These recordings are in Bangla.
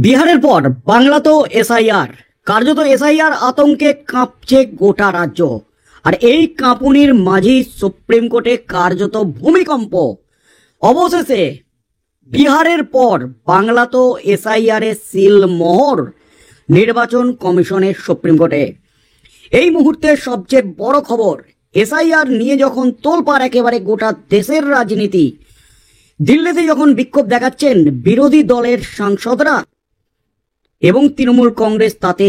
বিহারের পর বাংলা তো এসআইআর, কার্যত এসআইআর আতঙ্কে কাঁপছে গোটা রাজ্য। আর এই কাঁপুনির মাঝেই সুপ্রিম কোর্টে কার্যত ভূমিকম্প। অবশেষে বিহারের পর বাংলা তো এসআইআর এ সিল মোহর নির্বাচন কমিশনের সুপ্রিম কোর্টে। এই মুহূর্তে সবচেয়ে বড় খবর, এসআইআর নিয়ে যখন তোলপাড় একেবারে গোটা দেশের রাজনীতি, দিল্লিতে যখন বিক্ষোভ দেখাচ্ছেন বিরোধী দলের সাংসদরা এবং তৃণমূল কংগ্রেস তাতে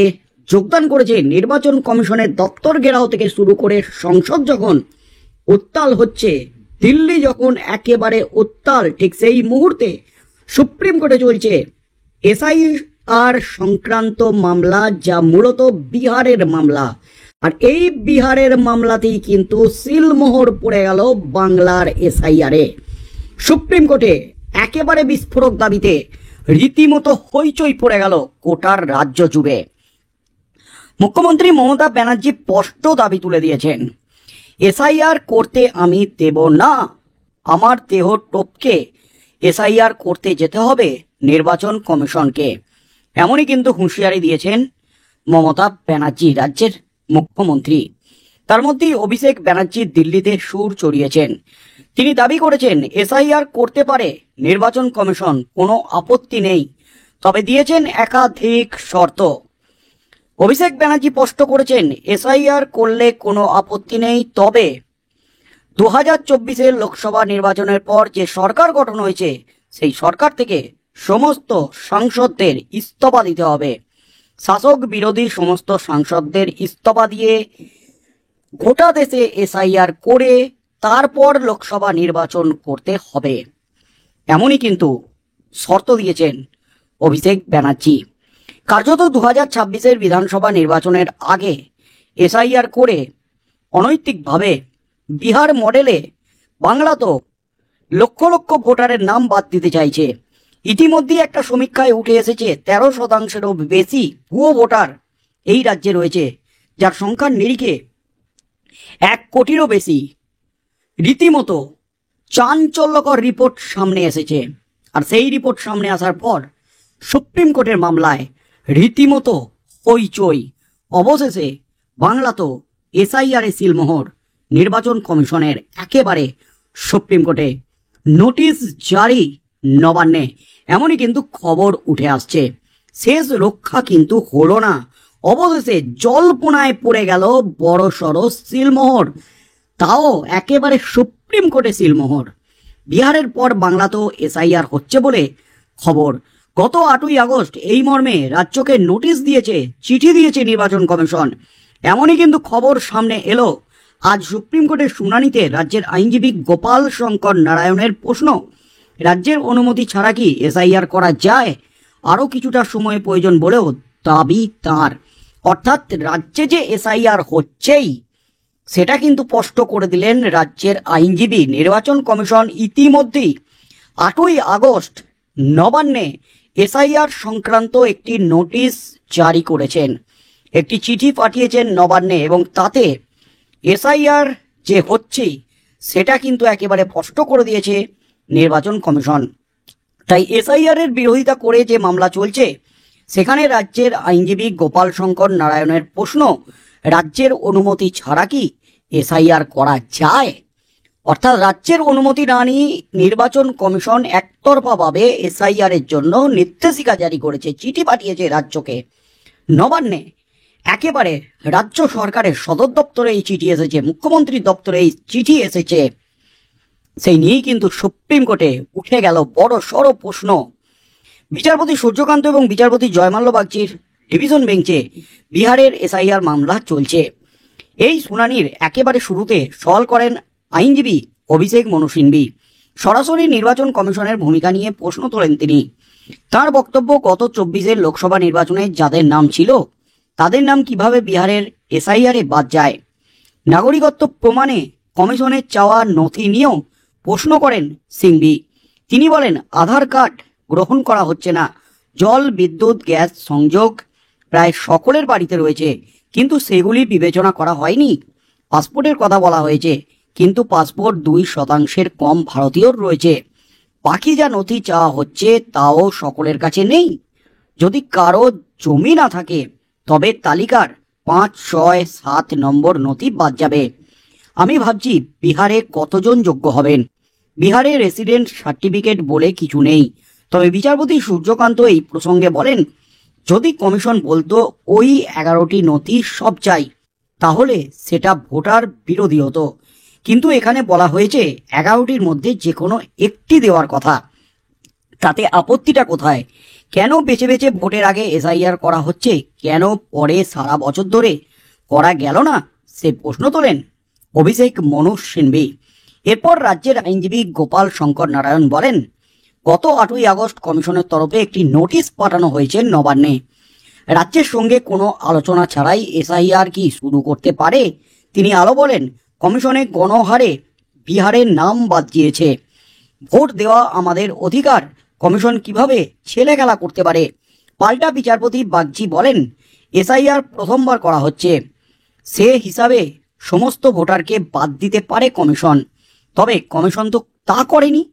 যোগদান করেছে, নির্বাচন কমিশনের দপ্তর ঘেরাও থেকে শুরু করে সংসদ যখন উত্তাল হচ্ছে, দিল্লি যখন একেবারে উত্তাল, ঠিক সেই মুহূর্তে সুপ্রিম কোর্টে চলছে এসআইআর সংক্রান্ত মামলা, যা মূলত বিহারের মামলা। আর এই বিহারের মামলাতেই কিন্তু সিলমোহর পড়ে গেল বাংলার এসআইআরে। সুপ্রিম কোর্টে একেবারে বিস্ফোরক দাবিতে রীতিমতো হইচই পড়ে গেল গোটার রাজ্য জুড়ে। মুখ্যমন্ত্রী মমতা ব্যানার্জি স্পষ্ট দাবি তুলে দিয়েছেন, এসআইআর করতে আমি দেব না, আমার দেহ টপকে এসআইআর করতে যেতে হবে নির্বাচন কমিশনকে। এমনই কিন্তু হুঁশিয়ারি দিয়েছেন মমতা ব্যানার্জি, রাজ্যের মুখ্যমন্ত্রী। তার মধ্যেই অভিষেক ব্যানার্জি দিল্লিতে সুর চড়িয়েছেন। তিনি দাবি করেছেন এসআইআর করতে পারে নির্বাচন কমিশন, কোনো আপত্তি নেই, তবে দিয়েছেন একাধিক শর্ত। অভিষেক ব্যানার্জি স্পষ্ট করেছেন এসআইআর করলে কোনো আপত্তি নেই, তবে 2024-এর লোকসভা নির্বাচনের পর যে সরকার গঠন হয়েছে সেই সরকার থেকে সমস্ত সাংসদদের ইস্তফা দিতে হবে। শাসক বিরোধী সমস্ত সাংসদদের ইস্তফা দিয়ে গোটা দেশে এসআইআর করে তারপর লোকসভা নির্বাচন করতে হবে, এমনই কিন্তু শর্ত দিয়েছেন অভিষেক ব্যানার্জি। কার্যত 2026-এর বিধানসভা নির্বাচনের আগে এসআইআর করে অনৈতিকভাবে বিহার মডেলে বাংলা তো লক্ষ লক্ষ ভোটারের নাম বাদ দিতে চাইছে। ইতিমধ্যে একটা সমীক্ষায় উঠে এসেছে 13%-এরও বেশি ভুয়ো ভোটার এই রাজ্যে রয়েছে, যার সংখ্যার নিরিখে 1 কোটিরও বেশি। রীতিমতো চাঞ্চল্যকর রিপোর্ট সামনে এসেছে। আর সেই রিপোর্ট সামনে আসার পর সুপ্রিম কোর্টের মামলায় রীতিমতো হইচই। অবশেষে বাংলা তো এসআইআর এ সিলমোহর নির্বাচন কমিশনের একেবারে সুপ্রিম কোর্টে নোটিশ জারি নবান্নে, এমনই কিন্তু খবর উঠে আসছে। শেষ রক্ষা কিন্তু হলো না, অবশেষে জল্পনায় পড়ে গেল বড় সড় সিলমোহর, তাও একেবারে সুপ্রিম কোর্টে সিলমোহর। বিহারের পর বাংলা তো এসআইআর হচ্ছে বলে খবর। গত 8ই আগস্ট এই মর্মে রাজ্যকে নোটিশ দিয়েছে, চিঠি দিয়েছে নির্বাচন কমিশন, এমনই কিন্তু খবর সামনে এলো। আজ সুপ্রিম কোর্টের শুনানিতে রাজ্যের আইনজীবী গোপাল শঙ্কর নারায়ণের প্রশ্ন, রাজ্যের অনুমতি ছাড়া কি এসআইআর করা যায়? আরও কিছুটা সময় প্রয়োজন বলেও দাবি তাঁর। অর্থাৎ রাজ্যে যে এসআইআর হচ্ছেই সেটা কিন্তু স্পষ্ট করে দিলেন রাজ্যের আইনজীবী। নির্বাচন কমিশন ইতিমধ্যেই 8ই আগস্ট নবান্নে এসআইআর সংক্রান্ত একটি নোটিশ জারি করেছেন, একটি চিঠি পাঠিয়েছেন নবান্নে, এবং তাতে এসআইআর যে হচ্ছে সেটা কিন্তু একেবারে স্পষ্ট করে দিয়েছে নির্বাচন কমিশন। তাই এসআইআর এর বিরোধিতা করে যে মামলা চলছে সেখানে রাজ্যের আইনজীবী গোপাল শঙ্কর নারায়ণের প্রশ্ন, রাজ্যের অনুমতি ছাড়া কি এসআইআর করা যায়? অর্থাৎ রাজ্যের অনুমতি না নিয়ে নির্বাচন কমিশন একতরফাভাবে এসআইআর এর জন্য নির্দেশিকা জারি করেছে, চিঠি পাঠিয়েছে রাজ্যকে নবান্নে। একেবারে রাজ্য সরকারের সদর দপ্তরে এই চিঠি এসেছে, মুখ্যমন্ত্রীর দপ্তরে এই চিঠি এসেছে। সেই নিয়েই কিন্তু সুপ্রিম কোর্টে উঠে গেল বড় সড় প্রশ্ন। বিচারপতি সূর্যকান্ত এবং বিচারপতি জয়মাল্য বাগচির ডিভিশন বেঞ্চে বিহারের এসআইআর মামলা চলছে। এই শুনানির একেবারে শুরুতে সওয়াল করেন আইনজীবী অভিষেক মনু সিংভি। সরাসরি নির্বাচন কমিশনের ভূমিকা নিয়ে প্রশ্ন তোলেন তিনি। তার বক্তব্য, গত 24-এর লোকসভা নির্বাচনে যাদের নাম ছিল তাদের নাম কিভাবে বিহারের এসআইআরে বাদ যায়? নাগরিকত্ব প্রমাণে কমিশনের চাওয়া নথি নিয়েও প্রশ্ন করেন সিংভি। তিনি বলেন, আধার কার্ড গ্রহণ করা হচ্ছে না, জল, বিদ্যুৎ, গ্যাস সংযোগ প্রায় সকলের বাড়িতে রয়েছে, কিন্তু সেগুলি বিবেচনা করা হয়নি। পাসপোর্টের কথা বলা হয়েছে, কিন্তু পাসপোর্ট 2% কম ভারতীয়র রয়েছে। বাকি যা নথি চাওয়া হচ্ছে তাও সকলের কাছে নেই। যদি কারো জমি না থাকে তবে তালিকার 5, 6, 7 নম্বর নথি বাদ যাবে। আমি ভাবছি বিহারে কতজন যোগ্য হবেন। বিহারে রেসিডেন্ট সার্টিফিকেট বলে কিছু নেই। তবে বিচারপতি সূর্যকান্ত এই প্রসঙ্গে বলেন, যদি কমিশন বলতো ওই 11টি নথি সব চাই, তাহলে সেটা ভোটার বিরোধী হতো। কিন্তু এখানে বলা হয়েছে 11টির মধ্যে যে কোনো একটি দেওয়ার কথা। তাতে আপত্তিটা কোথায়? কেন বেছে বেছে ভোটের আগে এসআইআর করা হচ্ছে, কেন পরে সারা বছর ধরে করা গেল না, সে প্রশ্ন তোলেন অভিষেক মনু সিংভি। এরপর রাজ্যের আইনজীবী গোপাল শঙ্কর নারায়ণ বলেন, গত 8ই আগস্ট কমিশনের তরফে একটি নোটিশ পাঠানো হয়েছে নবান্নে। রাজ্যের সঙ্গে কোনো আলোচনা ছাড়াই এসআইআর কি শুরু করতে পারে? তিনি আরও বলেন, কমিশনে গণহারে বিহারের নাম বাদ দিয়েছে। ভোট দেওয়া আমাদের অধিকার, কমিশন কিভাবে ছেলে খেলা করতে পারে? পাল্টা বিচারপতি বাগচি বলেন, এসআইআর প্রথমবার করা হচ্ছে, সে হিসাবে সমস্ত ভোটারকে বাদ দিতে পারে কমিশন, তবে কমিশন তো তা করেনি।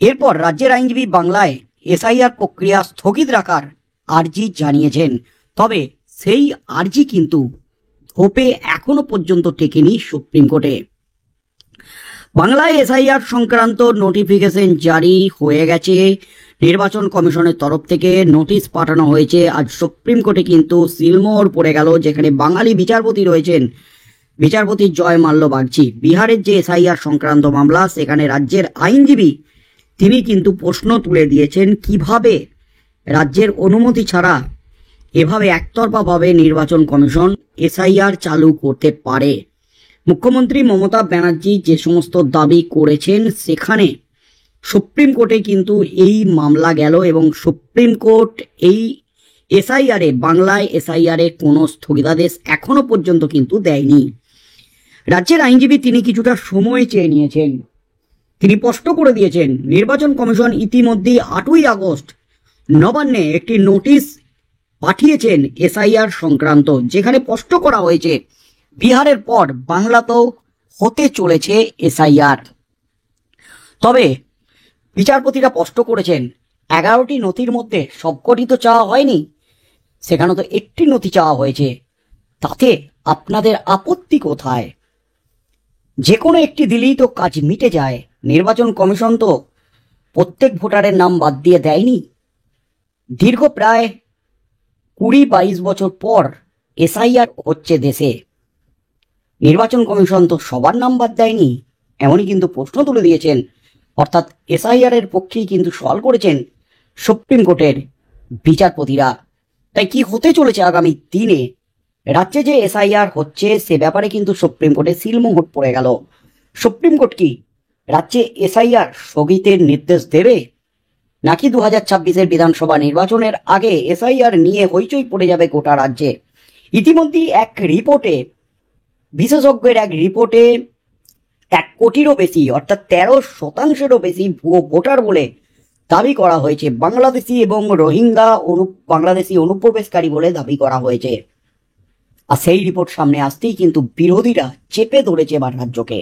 এরপর রাজ্যের আইনজীবী বাংলায় এসআইআর প্রক্রিয়া স্থগিত রাখার আর্জি জানিয়েছেন। তবে সেই আর্জি কিন্তু ধোপে এখনো পর্যন্ত টেকেনি সুপ্রিম কোর্টে। বাংলায় এসআইআর সংক্রান্ত নোটিফিকেশন জারি হয়ে গেছে। নির্বাচন কমিশনের তরফ থেকে নোটিশ পাঠানো হয়েছে। আজ সুপ্রিম কোর্টে কিন্তু সিলমোহর পড়ে গেল, যেখানে বাঙালি বিচারপতি রয়েছেন বিচারপতি জয় মাল্য বাগচি। বিহারের যে এসআইআর সংক্রান্ত মামলা, সেখানে রাজ্যের আইনজীবী তিনি কিন্তু প্রশ্ন তুলে দিয়েছেন, কিভাবে রাজ্যের অনুমতি ছাড়া এভাবে একতরফাভাবে নির্বাচন কমিশন এসআইআর চালু করতে পারে। মুখ্যমন্ত্রী মমতা ব্যানার্জি যে সমস্ত দাবি করেছেন, সেখানে সুপ্রিম কোর্টে কিন্তু এই মামলা গেল এবং সুপ্রিম কোর্ট এই এসআইআরে, বাংলায় এসআইআরে কোনো স্থগিতাদেশ এখনো পর্যন্ত কিন্তু দেয়নি। রাজ্যের আইনজীবী তিনি কিছুটা সময় চেয়ে নিয়েছেন। তিনি স্পষ্ট করে দিয়েছেন, নির্বাচন কমিশন ইতিমধ্যে 8ই আগস্ট নবান্নে একটি নোটিশ পাঠিয়েছেন এসআইআর সংক্রান্ত, যেখানে স্পষ্ট করা হয়েছে বিহারের পর বাংলাতেও হতে চলেছে এসআইআর। তবে বিচারপতিরা স্পষ্ট করেছেন, 11টি নথির মধ্যে সবকটি তো চাওয়া হয়নি, সেখানে তো একটি নথি চাওয়া হয়েছে, তাতে আপনাদের আপত্তি কোথায়? যে কোনো একটি দিলেই তো কাজ মিটে যায়। নির্বাচন কমিশন তো প্রত্যেক ভোটারের নাম বাদ দিয়ে দেয়নি। দীর্ঘ প্রায় 20-22 বছর পর এসআইআর হচ্ছে দেশে, নির্বাচন কমিশন তো সবার নাম বাদ দেয়নি, এমনই কিন্তু প্রশ্ন তুলে দিয়েছেন। অর্থাৎ এসআইআর এর পক্ষেই কিন্তু সওয়াল করেছেন সুপ্রিম কোর্টের বিচারপতিরা। তাই কি হতে চলেছে আগামী দিনে? রাজ্যে যে এসআইআর হচ্ছে সে ব্যাপারে কিন্তু সুপ্রিম কোর্টে সিলমোহর পড়ে গেল। সুপ্রিম কোর্ট কি রাজ্যে এসআইআর স্থগিতের নির্দেশ দেবে, নাকি 2026-এর বিধানসভা নির্বাচনের আগে এসআইআর নিয়ে হইচই পড়ে যাবে গোটা রাজ্যে? ইতিমধ্যেই এক রিপোর্টে, বিশেষজ্ঞের এক রিপোর্টে 1 কোটিরও বেশি অর্থাৎ 13%-এরও বেশি ভুয়ো ভোটার বলে দাবি করা হয়েছে। বাংলাদেশি এবং রোহিঙ্গা বাংলাদেশি অনুপ্রবেশকারী বলে দাবি করা হয়েছে। আর সেই রিপোর্ট সামনে আসতেই কিন্তু বিরোধীরা চেপে ধরেছে এবার রাজ্যকে।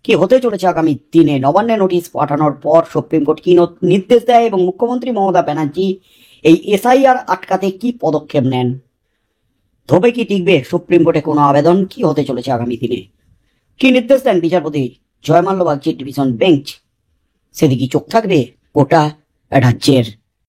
কি হতে চলেছে আগামী দিনে? নবান্নে নোটিশ পাঠানোর পর সুপ্রিম কোর্ট কি নির্দেশ দেয় এবং মুখ্যমন্ত্রী মমতা ব্যানার্জি এই এসআইআর আটকাতে কি পদক্ষেপ নেন? তবে কি টিকবে সুপ্রিম কোর্টে কোনো আবেদন? কি হতে চলেছে আগামী দিনে? কি নির্দেশ দেন বিচারপতি জয় মাল্য বাগচির ডিভিশন বেঞ্চ? সেদিকে চোখ থাকবে গোটা রাজ্যের।